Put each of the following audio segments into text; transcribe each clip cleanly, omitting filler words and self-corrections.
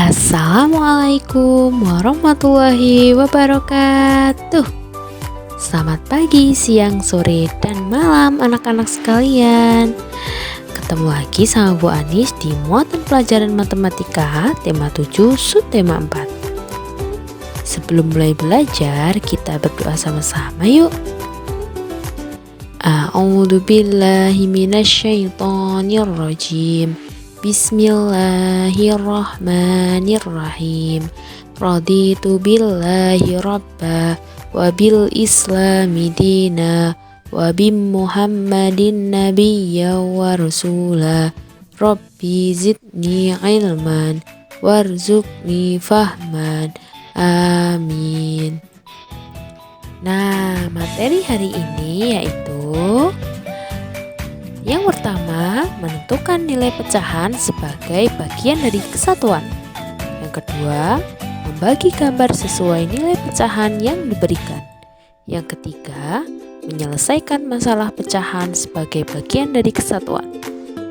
Assalamualaikum warahmatullahi wabarakatuh. Selamat pagi, siang, sore, dan malam anak-anak sekalian. Ketemu lagi sama Bu Anis di muatan pelajaran matematika tema 7 subtema 4. Sebelum mulai belajar, kita berdoa sama-sama yuk. A'udzu billahi minasyaitonir rajim. Bismillahirrahmanirrahim. Raditu billahi rabba wa bil islami dina wa bim muhammadin nabiyya wa rasula. Rabbi zidni ilman warzuqni fahman. Amin. Nah, materi hari ini yaitu yang pertama, menentukan nilai pecahan sebagai bagian dari kesatuan. Yang kedua, membagi gambar sesuai nilai pecahan yang diberikan. Yang ketiga, menyelesaikan masalah pecahan sebagai bagian dari kesatuan.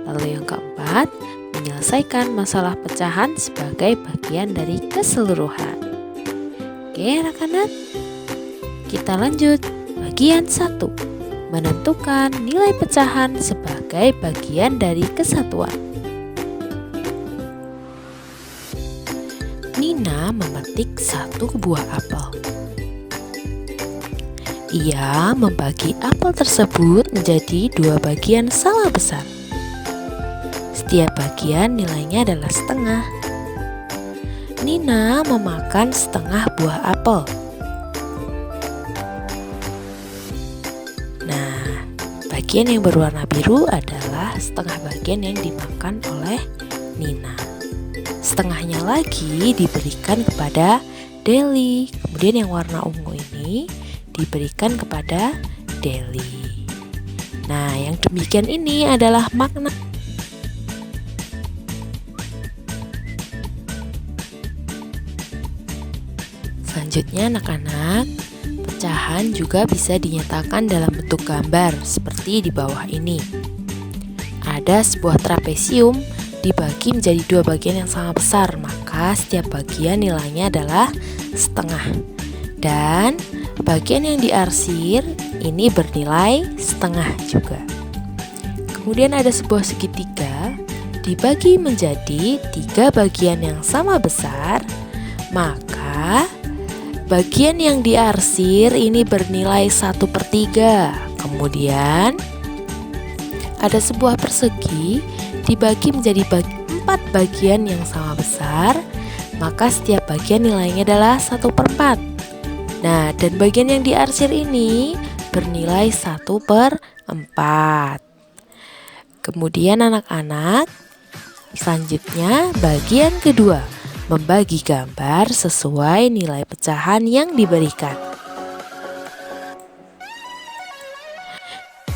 Lalu yang keempat, menyelesaikan masalah pecahan sebagai bagian dari keseluruhan. Oke anak-anak, kita lanjut bagian 1. Menentukan nilai pecahan sebagai bagian dari kesatuan. Nina memetik 1 buah apel. Ia membagi apel tersebut menjadi 2 bagian sama besar. Setiap bagian nilainya adalah setengah. Nina memakan setengah buah apel. Bagian yang berwarna biru adalah setengah bagian yang dimakan oleh Nina. Setengahnya lagi diberikan kepada Deli. Kemudian yang warna ungu ini diberikan kepada Deli. Nah, yang demikian ini adalah makna. Selanjutnya anak-anak, pecahan juga bisa dinyatakan dalam bentuk gambar seperti di bawah ini. Ada sebuah trapesium dibagi menjadi 2 bagian yang sama besar, maka setiap bagian nilainya adalah setengah. Dan bagian yang diarsir ini bernilai setengah juga. Kemudian ada sebuah segitiga dibagi menjadi 3 bagian yang sama besar, maka bagian yang diarsir ini bernilai 1/3. Kemudian ada sebuah persegi dibagi menjadi 4 bagian yang sama besar, maka setiap bagian nilainya adalah 1/4. Nah, dan bagian yang diarsir ini bernilai 1/4. Kemudian anak-anak, selanjutnya bagian kedua, membagi gambar sesuai nilai pecahan yang diberikan.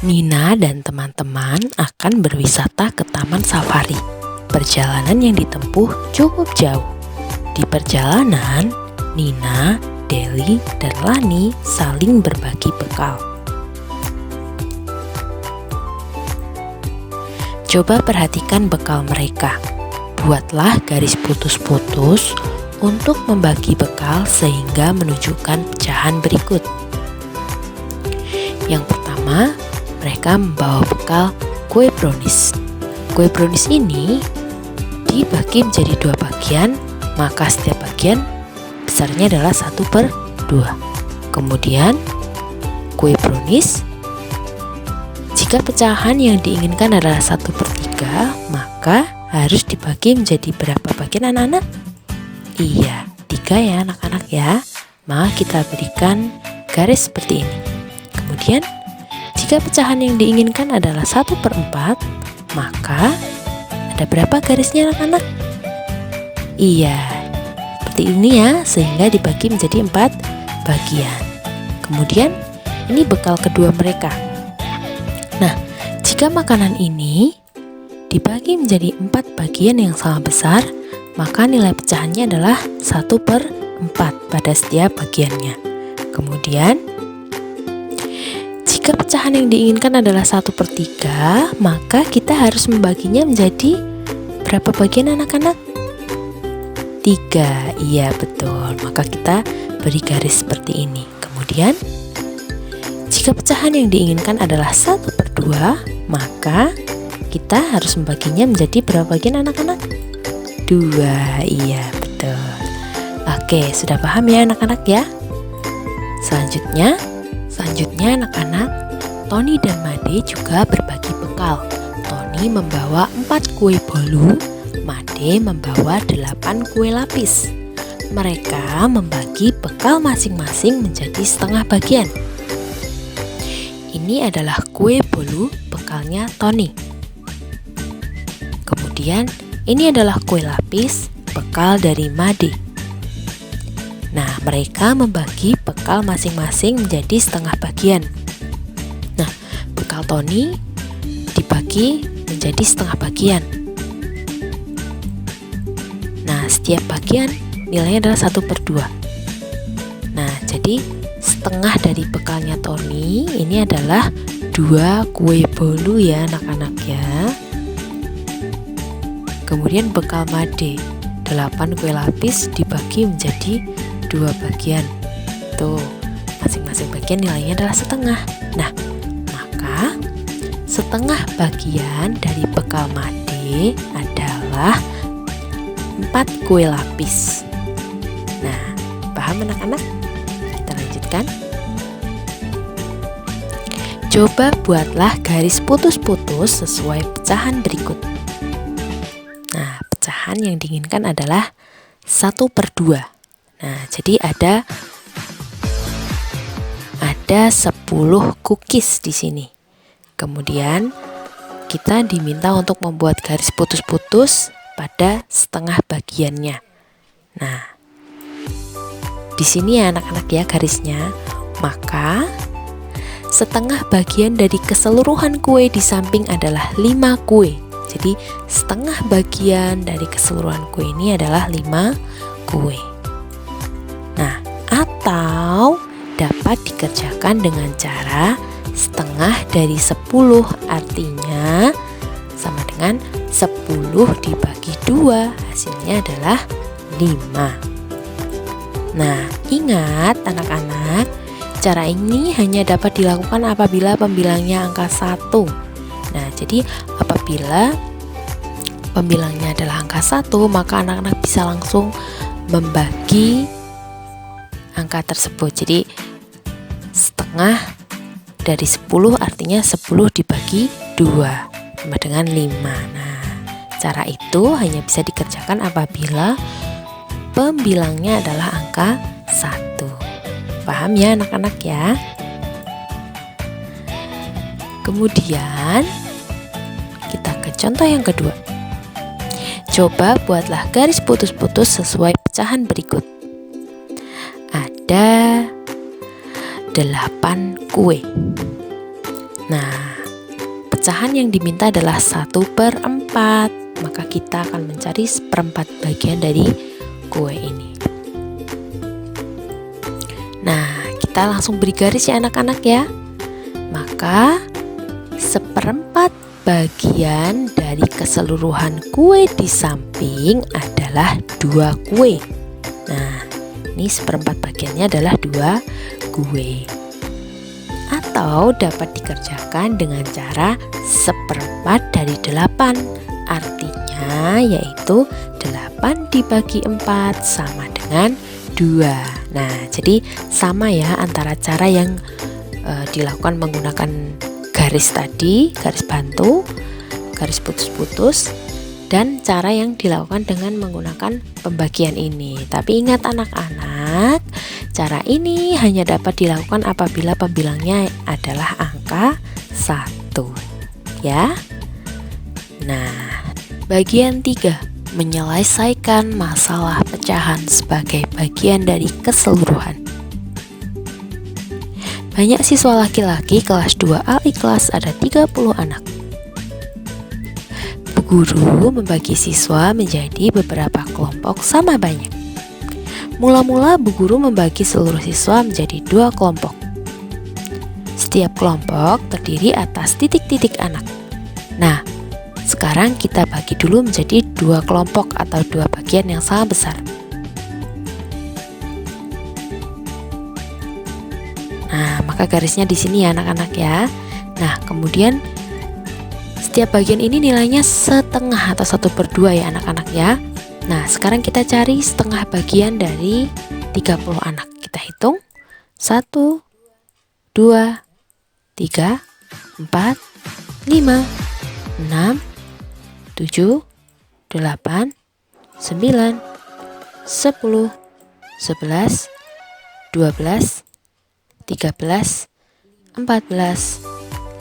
Nina dan teman-teman akan berwisata ke taman safari. Perjalanan yang ditempuh cukup jauh. Di perjalanan, Nina, Deli, dan Lani saling berbagi bekal. Coba perhatikan bekal mereka. Buatlah garis putus-putus untuk membagi bekal sehingga menunjukkan pecahan berikut. Yang pertama, mereka membawa bekal kue brownies. Kue brownies ini dibagi menjadi 2 bagian, maka setiap bagian besarnya adalah 1/2. Kemudian kue brownies, jika pecahan yang diinginkan adalah 1/3, maka harus dibagi menjadi berapa bagian anak-anak? Iya, 3 ya anak-anak ya. Maka kita berikan garis seperti ini. Kemudian jika pecahan yang diinginkan adalah 1/4, maka ada berapa garisnya anak-anak? Iya, seperti ini ya, sehingga dibagi menjadi 4 bagian. Kemudian ini bekal kedua mereka. Nah, jika makanan ini dibagi menjadi 4 bagian yang sama besar, maka nilai pecahannya adalah 1/4 pada setiap bagiannya. Kemudian jika pecahan yang diinginkan adalah 1/3, maka kita harus membaginya menjadi berapa bagian anak-anak? 3. Iya betul, maka kita beri garis seperti ini. Kemudian jika pecahan yang diinginkan adalah 1/2, maka kita harus membaginya menjadi berapa bagian anak-anak? 2. Iya betul. Oke, sudah paham ya anak-anak ya? Selanjutnya anak-anak, Tony dan Made juga berbagi bekal. Tony membawa 4 kue bolu, Made membawa 8 kue lapis. Mereka membagi bekal masing-masing menjadi setengah bagian. Ini adalah kue bolu bekalnya Tony. Kemudian ini adalah kue lapis bekal dari Made. Nah, mereka membagi bekal masing-masing menjadi setengah bagian. Nah, bekal Tony dibagi menjadi setengah bagian. Nah, setiap bagian nilainya adalah 1/2. Nah, jadi setengah dari bekalnya Tony ini adalah 2 kue bolu ya anak-anak ya. Kemudian bekal Made 8 kue lapis dibagi menjadi 2 bagian. Tuh, masing-masing bagian nilainya adalah setengah. Nah, maka setengah bagian dari bekal Made adalah 4 kue lapis. Nah, paham anak-anak? Kita lanjutkan. Coba buatlah garis putus-putus sesuai pecahan berikut. Nah, pecahan yang diinginkan adalah 1/2. Nah, jadi ada 10 cookies di sini. Kemudian kita diminta untuk membuat garis putus-putus pada setengah bagiannya. Nah, di sini ya anak-anak ya garisnya. Maka setengah bagian dari keseluruhan kue di samping adalah 5 kue. Jadi setengah bagian dari keseluruhan kue ini adalah 5 kue. Nah, atau dapat dikerjakan dengan cara setengah dari 10, artinya sama dengan 10 dibagi 2, hasilnya adalah 5. Nah, ingat anak-anak, cara ini hanya dapat dilakukan apabila pembilangnya angka 1. Nah, jadi apabila pembilangnya adalah angka 1, maka anak-anak bisa langsung membagi angka tersebut. Jadi setengah dari 10 artinya 10 dibagi 2 sama dengan 5. Nah, cara itu hanya bisa dikerjakan apabila pembilangnya adalah angka 1. Paham ya anak-anak ya? Kemudian kita ke contoh yang kedua. Coba buatlah garis putus-putus sesuai pecahan berikut. Ada 8 kue. Nah, pecahan yang diminta adalah 1/4. Maka kita akan mencari 1/4 bagian dari kue ini. Nah, kita langsung beri garis ya anak-anak ya. Maka 1/4 bagian dari keseluruhan kue di samping adalah 2 kue. Nah, ini 1/4 bagiannya adalah 2 kue. Atau dapat dikerjakan dengan cara 1/4 dari 8, artinya yaitu 8 dibagi 4 sama dengan 2. Nah, jadi sama ya antara cara yang dilakukan menggunakan garis tadi, garis bantu, garis putus-putus, dan cara yang dilakukan dengan menggunakan pembagian ini. Tapi ingat anak-anak, cara ini hanya dapat dilakukan apabila pembilangnya adalah angka 1 ya. Nah, bagian 3, menyelesaikan masalah pecahan sebagai bagian dari keseluruhan. Banyak siswa laki-laki kelas 2 Al-Ikhlas, ada 30 anak. Bu Guru membagi siswa menjadi beberapa kelompok sama banyak. Mula-mula Bu Guru membagi seluruh siswa menjadi 2 kelompok. Setiap kelompok terdiri atas titik-titik anak. Nah, sekarang kita bagi dulu menjadi 2 kelompok atau 2 bagian yang sama besar. Nah, maka garisnya di sini ya anak-anak ya. Nah, kemudian setiap bagian ini nilainya setengah atau 1/2 ya anak-anak ya. Nah, sekarang kita cari setengah bagian dari 30 anak. Kita hitung. 1, 2, 3, 4, 5, 6, 7, 8, 9, 10, 11, 12, 13, 14,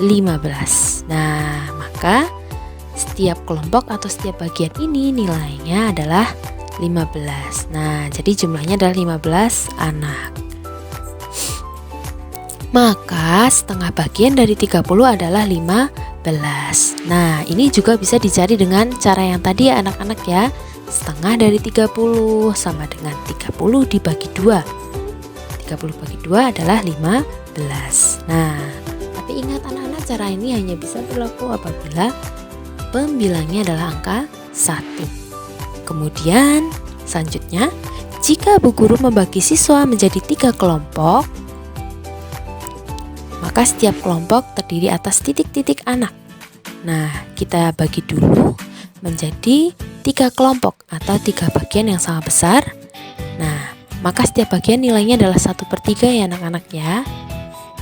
15. Nah, maka setiap kelompok atau setiap bagian ini nilainya adalah 15. Nah, jadi jumlahnya adalah 15 anak. Maka setengah bagian dari 30 adalah 15. Nah, ini juga bisa dicari dengan cara yang tadi ya anak-anak ya. Setengah dari 30 sama dengan 30 dibagi 2. 30 bagi 2 adalah 15. Nah, tapi ingat anak-anak, cara ini hanya bisa berlaku apabila pembilangnya adalah angka 1. Kemudian selanjutnya, jika bu guru membagi siswa menjadi 3 kelompok, maka setiap kelompok terdiri atas titik-titik anak. Nah, kita bagi dulu menjadi 3 kelompok atau 3 bagian yang sama besar. Nah, maka setiap bagian nilainya adalah 1/3 ya anak-anak ya.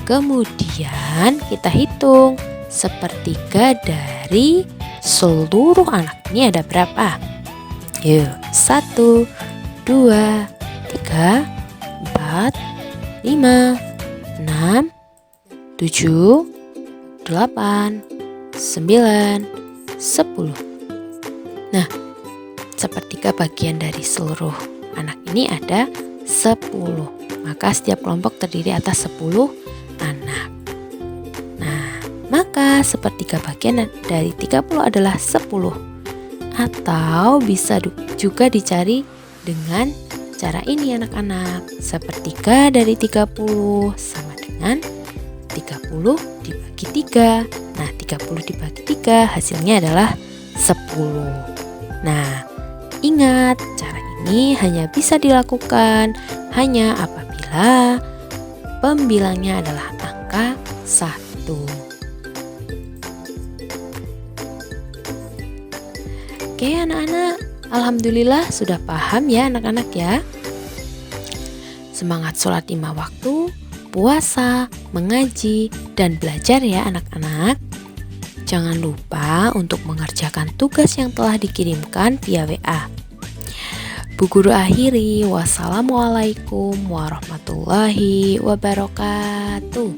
Kemudian kita hitung 1/3 dari seluruh anak. Ini ada berapa? Yuk, 1, 2, 3, 4, 5, 6, 7, 8, 9, 10. Nah, 1/3 bagian dari seluruh anak ini ada 10. Maka setiap kelompok terdiri atas 10 anak. Nah, maka 1/3 bagian dari 30 adalah 10. Atau bisa juga dicari dengan cara ini anak-anak. 1/3 dari 30 sama dengan 30 dibagi 3. Nah, 30 dibagi 3 hasilnya adalah 10. Nah, ingat, cara ini hanya bisa dilakukan hanya apabila pembilangnya adalah angka 1. Oke anak-anak, alhamdulillah sudah paham ya anak-anak ya. Semangat sholat 5 waktu, puasa, mengaji, dan belajar ya anak-anak. Jangan lupa untuk mengerjakan tugas yang telah dikirimkan via WA. Bu guru akhiri, wassalamualaikum warahmatullahi wabarakatuh.